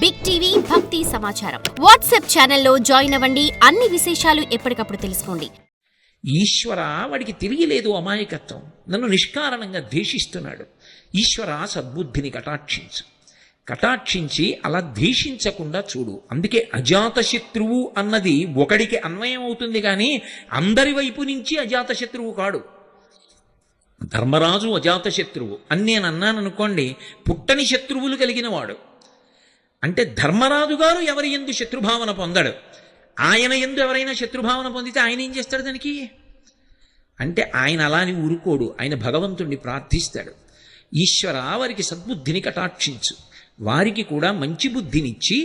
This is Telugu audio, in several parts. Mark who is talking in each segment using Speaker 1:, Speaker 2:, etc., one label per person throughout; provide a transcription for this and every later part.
Speaker 1: బిగ్ టీవీ భక్తి సమాచారం వాట్సాప్ ఛానల్లో జాయిన్ అవ్వండి. అన్ని విశేషాలు ఎప్పటికప్పుడు తెలుసుకోండి.
Speaker 2: ఈశ్వర, వాడికి తిరిగిలేదు అమాయకత్వం, నన్ను నిష్కారణంగా ద్వేషిస్తున్నాడు. ఈశ్వర, సద్బుద్ధిని కటాక్షించి అలా ద్వేషించకుండా చూడు. అందుకే అజాతశత్రువు అన్నది ఒకడికి అన్వయం అవుతుంది కానీ అందరి వైపు నుంచి అజాతశత్రువు కాడు. ధర్మరాజు అజాతశత్రువు అని నేను అన్నాను అనుకోండి, పుట్టని శత్రువులు కలిగిన వాడు. అంటే ధర్మరాజు గారు ఎవరి యందు శత్రుభావన పొందడు. ఆయన యందు ఎవరైనా శత్రుభావన పొందితే ఆయన ఏం చేస్తాడు దానికి? అంటే ఆయన అలాని ఊరుకోడు, ఆయన భగవంతుణ్ణి ప్రార్థిస్తాడు. ఈశ్వర, వారికి సద్బుద్ధిని కటాక్షించు, వారికి కూడా మంచి బుద్ధినిచ్చి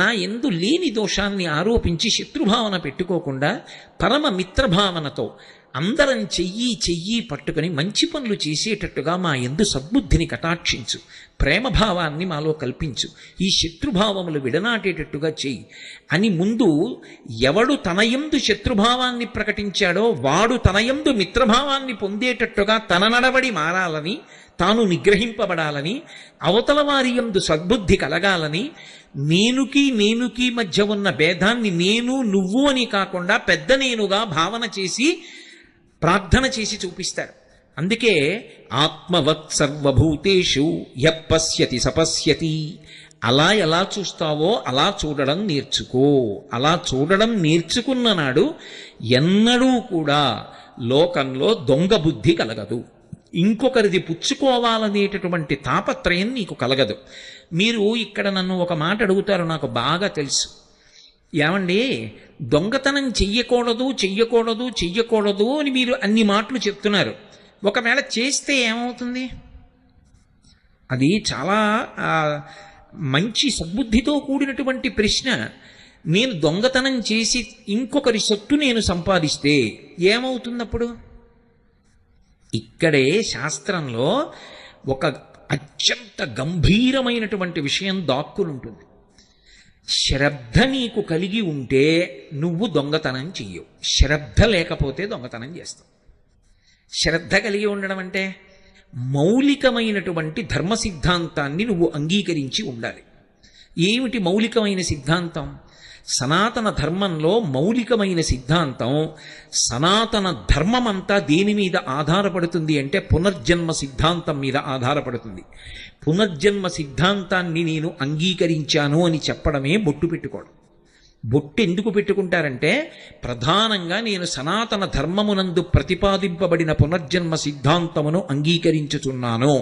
Speaker 2: నా యందు లేని దోషాన్ని ఆరోపించి శత్రుభావన పెట్టుకోకుండా పరమ మిత్రభావనతో అందరం చెయ్యి పట్టుకుని మంచి పనులు చేసేటట్టుగా మా యందు సద్బుద్ధిని కటాక్షించు, ప్రేమభావాన్ని మాలో కల్పించు, ఈ శత్రుభావములు విడనాటేటట్టుగా చెయ్యి అని ముందు ఎవడు తన యందు శత్రుభావాన్ని ప్రకటించాడో వాడు తన యందు మిత్రభావాన్ని పొందేటట్టుగా తన నడవడి మారాలని, తాను నిగ్రహింపబడాలని, అవతల వారి యందు సద్బుద్ధి కలగాలని, నేనుకి మధ్య ఉన్న భేదాన్ని నేను నువ్వు అని కాకుండా పెద్ద నేనుగా భావన చేసి ప్రార్థన చేసి చూపిస్తారు. అందుకే ఆత్మవత్ సర్వభూతేషు యపశ్యతి సపశ్యతి, అలా ఎలా చూస్తావో అలా చూడడం నేర్చుకో. అలా చూడడం నేర్చుకున్న నాడు ఎన్నడూ కూడా లోకంలో దొంగ బుద్ధి కలగదు, ఇంకొకరిది పుచ్చుకోవాలనేటటువంటి తాపత్రయం నీకు కలగదు. మీరు ఇక్కడ నన్ను ఒక మాట అడుగుతారు, నాకు బాగా తెలుసు. ఏమండి, దొంగతనం చెయ్యకూడదు అని మీరు అన్ని మాటలు చెప్తున్నారు. ఒకవేళ చేస్తే ఏమవుతుంది? అది చాలా మంచి సద్బుద్ధితో కూడినటువంటి ప్రశ్న. నేను దొంగతనం చేసి ఇంకొకరి సొత్తు నేను సంపాదిస్తే ఏమవుతున్నప్పుడు? ఇక్కడే శాస్త్రంలో ఒక అత్యంత గంభీరమైనటువంటి విషయం దాక్కునుంటుంది. శ్రద్ధ నీకు కలిగి ఉంటే నువ్వు దొంగతనం చెయ్యవు, శ్రద్ధ లేకపోతే దొంగతనం చేస్తావు. శ్రద్ధ కలిగి ఉండడం అంటే మౌలికమైనటువంటి ధర్మ సిద్ధాంతాన్ని నువ్వు అంగీకరించి ఉండాలి. ఏమిటి మౌలికమైన సిద్ధాంతం? సనాతన ధర్మంలో మౌలికమైన సిద్ధాంతం, సనాతన ధర్మం అంతా దేని మీద ఆధారపడుతుంది అంటే పునర్జన్మ సిద్ధాంతం మీద ఆధారపడుతుంది. పునర్జన్మ సిద్ధాంతాన్ని నేను అంగీకరించాను అని చెప్పడమే బొట్టు పెట్టుకోవడం. బొట్టు ఎందుకు పెట్టుకుంటారంటే ప్రధానంగా నేను సనాతన ధర్మమునందు ప్రతిపాదింపబడిన పునర్జన్మ సిద్ధాంతమును అంగీకరించుచున్నాను.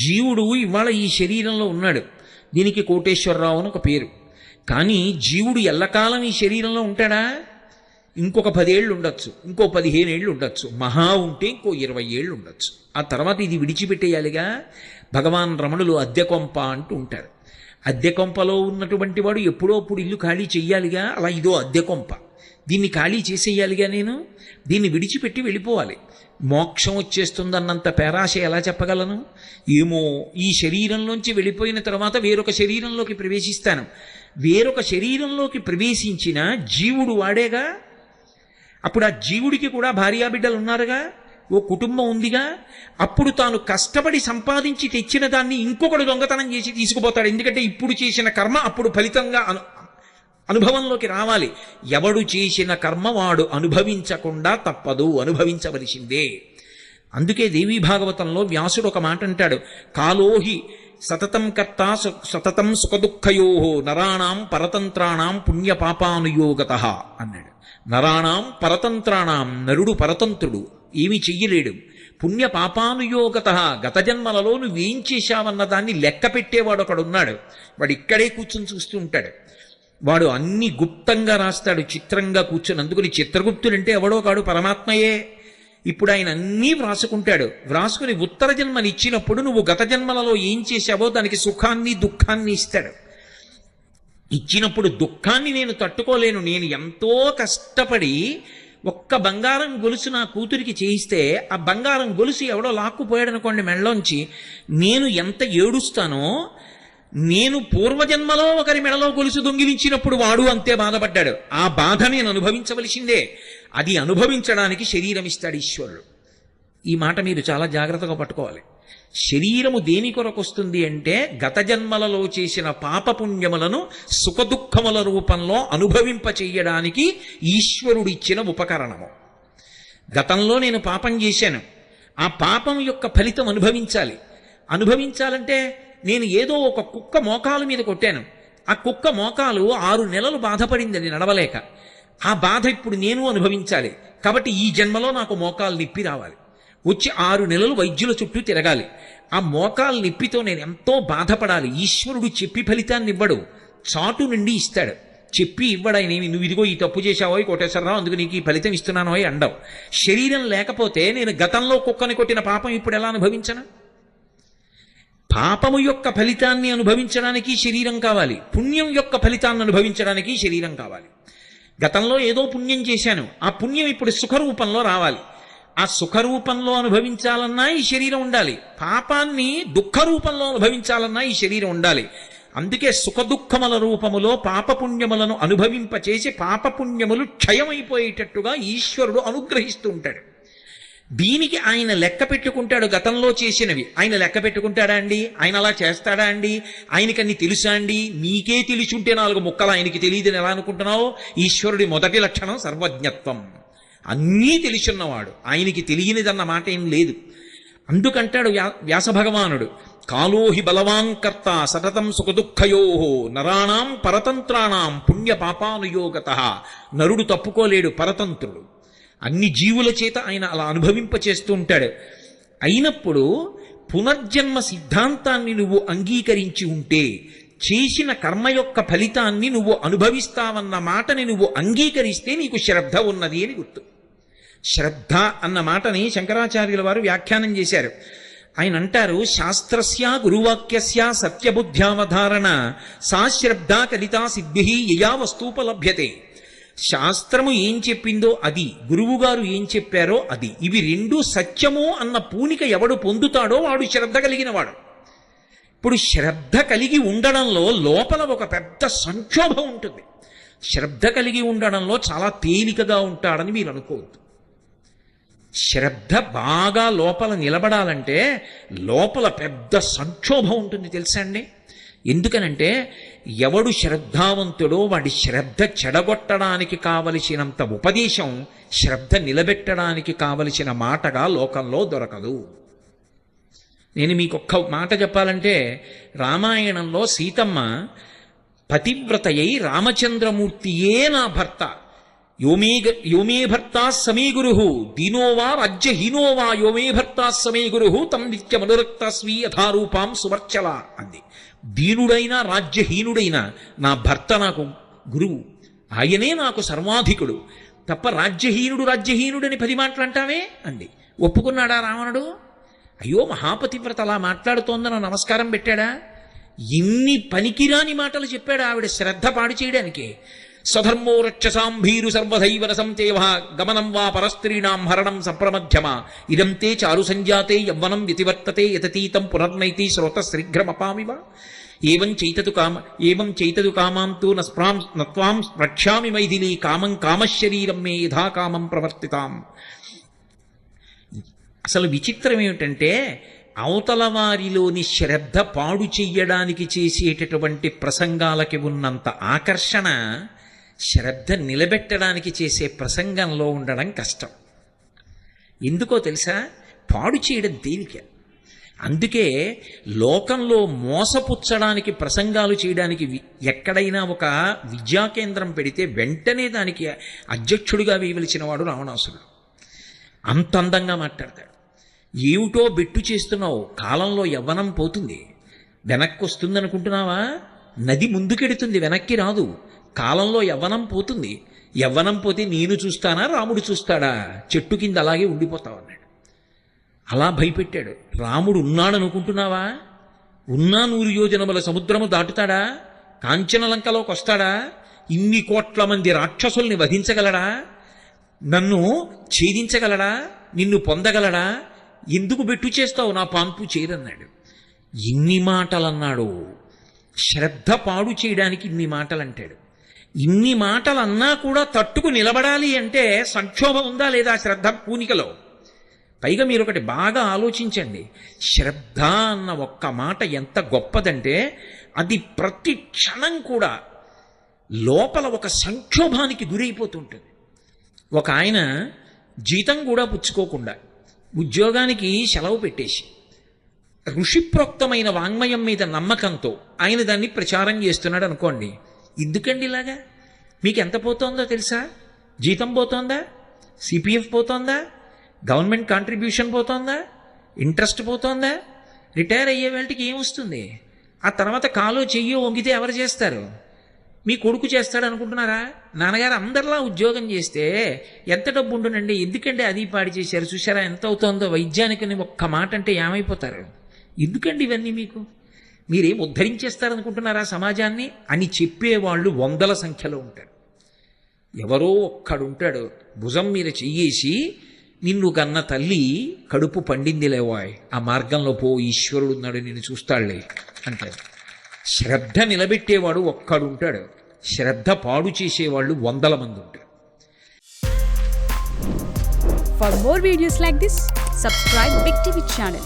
Speaker 2: జీవుడు ఇవాళ ఈ శరీరంలో ఉన్నాడు, దీనికి కోటేశ్వరరావు అని ఒక పేరు. కానీ జీవుడు ఎల్లకాలం ఈ శరీరంలో ఉంటాడా? ఇంకొక 10 ఏళ్ళు ఉండొచ్చు, ఇంకో 15 ఏళ్ళు ఉండొచ్చు, మహా ఉంటే ఇంకో 20 ఏళ్ళు ఉండొచ్చు. ఆ తర్వాత ఇది విడిచిపెట్టేయాలిగా. భగవాన్ రమణులు అద్దె కొంప అంటూ ఉంటారు. అద్దె కొంపలో ఉన్నటువంటి వాడు ఎప్పుడో అప్పుడు ఇల్లు ఖాళీ చెయ్యాలిగా. అలా ఇదో అద్దె కొంప, దీన్ని ఖాళీ చేసేయాలిగా. నేను దీన్ని విడిచిపెట్టి వెళ్ళిపోవాలి. మోక్షం వచ్చేస్తుందన్నంత పేరాశ ఎలా చెప్పగలను? ఏమో, ఈ శరీరంలోంచి వెళ్ళిపోయిన తర్వాత వేరొక శరీరంలోకి ప్రవేశిస్తాను. వేరొక శరీరంలోకి ప్రవేశించిన జీవుడు వాడేగా. అప్పుడు ఆ జీవుడికి కూడా భార్యాబిడ్డలు ఉన్నారుగా, ఓ కుటుంబం ఉందిగా. అప్పుడు తాను కష్టపడి సంపాదించి తెచ్చిన దాన్ని ఇంకొకడు దొంగతనం చేసి తీసుకుపోతాడు. ఎందుకంటే ఇప్పుడు చేసిన కర్మ అప్పుడు ఫలితంగా అనుభవంలోకి రావాలి. ఎవడు చేసిన కర్మ వాడు అనుభవించకుండా తప్పదు, అనుభవించవలసిందే. అందుకే దేవీ భాగవతంలో వ్యాసుడు ఒక మాట అంటాడు, కాలోహి సతతం కర్త సతతం సుఖదుఃఖయో నరాణాం పరతంత్రాణం పుణ్యపాపానుయోగతః అన్నాడు. నరాణాం పరతంత్రాణం, నరుడు పరతంత్రుడు, ఏమి చెయ్యలేడు. పుణ్యపాపానుయోగతః, గత జన్మలలో నువ్వేం చేశావన్న దాన్ని లెక్క పెట్టేవాడు ఒకడున్నాడు. వాడు ఇక్కడే కూర్చొని చూస్తూ ఉంటాడు. వాడు అన్ని గుప్తంగా రాస్తాడు, చిత్రంగా కూర్చొని. అందుకని చిత్రగుప్తుడంటే ఎవడో కాడు, పరమాత్మయే. ఇప్పుడు ఆయన అన్నీ వ్రాసుకుంటాడు. వ్రాసుకుని ఉత్తర జన్మని ఇచ్చినప్పుడు నువ్వు గత జన్మలలో ఏం చేశావో దానికి సుఖాన్ని దుఃఖాన్ని ఇస్తాడు. ఇచ్చినప్పుడు దుఃఖాన్ని నేను తట్టుకోలేను, నేను ఎంతో కష్టపడి ఒక్క బంగారం గొలుసు నా కూతురికి చేయిస్తే ఆ బంగారం గొలుసు ఎవడో లాక్కుపోయాడు అనుకోండి మెడలోంచి, నేను ఎంత ఏడుస్తానో, నేను పూర్వజన్మలో ఒకరి మెడలో గొలుసు దొంగిలించినప్పుడు వాడు అంతే బాధపడ్డాడు. ఆ బాధ నేను అనుభవించవలసిందే. అది అనుభవించడానికి శరీరం ఇస్తాడు ఈశ్వరుడు. ఈ మాట మీరు చాలా జాగ్రత్తగా పట్టుకోవాలి. శరీరము దేని కొరకు వస్తుంది అంటే గత జన్మలలో చేసిన పాపపుణ్యములను సుఖదుఖముల రూపంలో అనుభవింప చెయ్యడానికి ఈశ్వరుడిచ్చిన ఉపకరణము. గతంలో నేను పాపం చేశాను, ఆ పాపం యొక్క ఫలితం అనుభవించాలంటే నేను ఏదో ఒక కుక్క మోకాల మీద కొట్టాను, ఆ కుక్క మోకాలు 6 నెలలు బాధపడిందని నడవలేక, ఆ బాధ ఇప్పుడు నేను అనుభవించాలి. కాబట్టి ఈ జన్మలో నాకు మోకాలు నిప్పి రావాలి, వచ్చి 6 నెలలు వైద్యుల చుట్టూ తిరగాలి, ఆ మోకాలు నిప్పితో నేను ఎంతో బాధపడాలి. ఈశ్వరుడు చెప్పి ఫలితాన్ని ఇవ్వడు, చాటు నుండి ఇస్తాడు. చెప్పి ఇవ్వడాయనేమి, నువ్వు ఇదిగో ఈ తప్పు చేశావో కోటేశ్వరరావు అందుకు నీకు ఈ ఫలితం ఇస్తున్నానో అండవు. శరీరం లేకపోతే నేను గతంలో కుక్కని కొట్టిన పాపం ఇప్పుడు ఎలా అనుభవించను? పాపము యొక్క ఫలితాన్ని అనుభవించడానికి శరీరం కావాలి, పుణ్యం యొక్క ఫలితాన్ని అనుభవించడానికి శరీరం కావాలి. గతంలో ఏదో పుణ్యం చేశాను, ఆ పుణ్యం ఇప్పుడు సుఖరూపంలో రావాలి, ఆ సుఖరూపంలో అనుభవించాలన్నా ఈ శరీరం ఉండాలి, పాపాన్ని దుఃఖ రూపంలో అనుభవించాలన్నా ఈ శరీరం ఉండాలి. అందుకే సుఖదుఖముల రూపములో పాపపుణ్యములను అనుభవింపచేసి పాపపుణ్యములు క్షయమైపోయేటట్టుగా ఈశ్వరుడు అనుగ్రహిస్తూ ఉంటాడు. దీనికి ఆయన లెక్క పెట్టుకుంటాడు గతంలో చేసినవి. ఆయన లెక్క పెట్టుకుంటాడా అండి? ఆయన అలా చేస్తాడా అండి? ఆయనకన్నీ తెలుసా అండి? నీకే తెలిసుంటే 4 ముక్కలు ఆయనకి తెలియదని ఎలా అనుకుంటున్నావు? ఈశ్వరుడి మొదటి లక్షణం సర్వజ్ఞత్వం, అన్నీ తెలిసున్నవాడు, ఆయనకి తెలియనిదన్న మాట ఏం లేదు. అందుకంటాడు వ్యాస భగవానుడు, కాలోహి బలవాంకర్త సతతం సుఖదుఃఖయో నరాణాం పరతంత్రాణం పుణ్య పాపానుయోగత. నరుడు తప్పుకోలేడు, పరతంత్రుడు. అన్ని జీవుల చేత ఆయన అలా అనుభవింపచేస్తూ ఉంటాడు. అయినప్పుడు పునర్జన్మ సిద్ధాంతాన్ని నువ్వు అంగీకరించి ఉంటే, చేసిన కర్మ యొక్క ఫలితాన్ని నువ్వు అనుభవిస్తావన్న మాటని నువ్వు అంగీకరిస్తే నీకు శ్రద్ధ ఉన్నది అని గుర్తు. శ్రద్ధ అన్న మాటని శంకరాచార్యుల వారు వ్యాఖ్యానం చేశారు. ఆయన అంటారు, శాస్త్రస్య గురువాక్యస్య సత్యబుద్ధ్యావధారణ సా శ్రద్ధ కలితా సిద్ధిః యయా వస్తూపలభ్యతే. శాస్త్రము ఏం చెప్పిందో అది, గురువుగారు ఏం చెప్పారో అది, ఇవి 2 సత్యము అన్న పూనిక ఎవడు పొందుతాడో వాడు శ్రద్ధ కలిగిన వాడు. ఇప్పుడు శ్రద్ధ కలిగి ఉండడంలో లోపల ఒక పెద్ద సంక్షోభం ఉంటుంది. శ్రద్ధ కలిగి ఉండడంలో చాలా తేలికగా ఉంటాడని మీరు అనుకోవద్దు. శ్రద్ధ బాగా లోపల నిలబడాలంటే లోపల పెద్ద సంక్షోభం ఉంటుంది, తెలుసా అండి? ఎందుకనంటే ఎవడు శ్రద్ధావంతుడో వాడి శ్రద్ధ చెడగొట్టడానికి కావలసినంత ఉపదేశం శ్రద్ధ నిలబెట్టడానికి కావలసిన మాటగా లోకంలో దొరకదు. నేను మీకు ఒక్క మాట చెప్పాలంటే, రామాయణంలో సీతమ్మ పతివ్రతయై రామచంద్రమూర్తియే నా భర్త, యోమే భర్తా సమీ గురు దీనోవా రాజ్యహీనోవా యోమే భర్తా సమీ గురు తం నిత్యమనురక్త స్వీ యథారూపాం సువర్చల అంది. దీనుడైనా రాజ్యహీనుడైనా నా భర్త నాకు గురువు, ఆయనే నాకు సర్వాధికుడు తప్ప రాజ్యహీనుడని 10 మాటలు అంటావే అంది. ఒప్పుకున్నాడా రావణుడు? అయ్యో మహాపతివ్రత అలా మాట్లాడుతోందని నమస్కారం పెట్టాడా? ఇన్ని పనికిరాని మాటలు చెప్పాడు ఆవిడ శ్రద్ధ పాడు చేయడానికి. స్వధర్మో రక్షసాం భీరు సర్వధైవ రసంతేవ గమనం వా పరస్త్రీణాం హరణం సంప్రమధ్యమ ఇదం తే చారు సంజాతే యవ్వనం వ్యతివర్తతే యతతీతం పునర్నైతి శ్రోత శీఘ్రమపామివ ఏవం చైతదు కామాంతు నత్వాం ప్రక్ష్యామి మైథిలీ కామం కామశరీరం మే యథా కామం ప్రవర్తితాం. అసలు విచిత్రం ఏమిటంటే, అవతల వారిలోని శ్రద్ధ పాడు చెయ్యడానికి చేసేటటువంటి ప్రసంగాలకి ఉన్నంత ఆకర్షణ శ్రద్ధ నిలబెట్టడానికి చేసే ప్రసంగంలో ఉండడం కష్టం. ఎందుకో తెలుసా? పాడు చేయడం తేలిక. అందుకే లోకంలో మోసపుచ్చడానికి ప్రసంగాలు చేయడానికి ఎక్కడైనా ఒక విద్యా కేంద్రం పెడితే వెంటనే దానికి అధ్యక్షుడిగా వేయవలసిన వాడు రావణాసురుడు. అంత అందంగా మాట్లాడతాడు. ఏమిటో బెట్టు చేస్తున్నావు, కాలంలో యవ్వనం పోతుంది, వెనక్కి వస్తుంది అనుకుంటున్నావా? నది ముందుకెడుతుంది, వెనక్కి రాదు. కాలంలో యవ్వనం పోతుంది, యవ్వనం పోతే నేను చూస్తానా రాముడు చూస్తాడా? చెట్టు కింద అలాగే ఉండిపోతావు అన్నాడు. అలా భయపెట్టాడు. రాముడు ఉన్నాడు అనుకుంటున్నావా? ఉన్నా 100 యోజనముల సముద్రము దాటుతాడా? కాంచనలంకలోకి వస్తాడా? ఇన్ని కోట్ల మంది రాక్షసుల్ని వధించగలడా? నన్ను ఛేదించగలడా? నిన్ను పొందగలడా? ఎందుకు బెట్టు చేస్తావు, నా పాన్పు చేరన్నాడు. ఇన్ని మాటలు అన్నాడు. శ్రద్ధ పాడు చేయడానికి ఇన్ని మాటలు అంటాడు. ఇన్ని మాటలు అన్నా కూడా తట్టుకు నిలబడాలి అంటే సంక్షోభం ఉందా లేదా శ్రద్ధ పూనికలో? పైగా మీరు ఒకటి బాగా ఆలోచించండి, శ్రద్ధ అన్న ఒక్క మాట ఎంత గొప్పదంటే అది ప్రతి క్షణం కూడా లోపల ఒక సంక్షోభానికి గురైపోతుంటుంది. ఒక ఆయన జీతం కూడా పుచ్చుకోకుండా ఉద్యోగానికి సెలవు పెట్టేసి ఋషిప్రోక్తమైన వాంగ్మయం మీద నమ్మకంతో ఆయన దాన్ని ప్రచారం చేస్తున్నాడు అనుకోండి. ఎందుకండి ఇలాగా? మీకు ఎంత పోతోందో తెలుసా? జీతం పోతోందా? సిపిఎఫ్ పోతోందా? గవర్నమెంట్ కాంట్రిబ్యూషన్ పోతోందా? ఇంట్రెస్ట్ పోతోందా? రిటైర్ అయ్యే వాళ్ళకి ఏమొస్తుంది? ఆ తర్వాత కాలో చెయ్యో వంగితే ఎవరు చేస్తారు? మీ కొడుకు చేస్తాడు అనుకుంటున్నారా? నాన్నగారు అందరిలా ఉద్యోగం చేస్తే ఎంత డబ్బు ఉండునండి. ఎందుకంటే అది పాడి చేశారు, చూసారా ఎంత అవుతుందో వైద్యానికి ఒక్క మాట అంటే ఏమైపోతారు? ఎందుకండి ఇవన్నీ? మీకు మీరేం ఉద్ధరించేస్తారనుకుంటున్నారా సమాజాన్ని అని చెప్పేవాళ్ళు వందల సంఖ్యలో ఉంటారు. ఎవరో ఒక్కడుంటాడు భుజం మీద చెయ్యేసి, నిన్ను కన్న తల్లి కడుపు పండింది లేవాయ్, ఆ మార్గంలో పో, ఈశ్వరుడు ఉన్నాడు నిన్ను చూస్తాడులే అంటాడు. శ్రద్ధ నిలబెట్టేవాడు ఒక్కడుంటాడు, శ్రద్ధ పాడు చేసేవాళ్ళు వందల మంది ఉంటారు.
Speaker 3: For more videos like this, subscribe Big TV channel.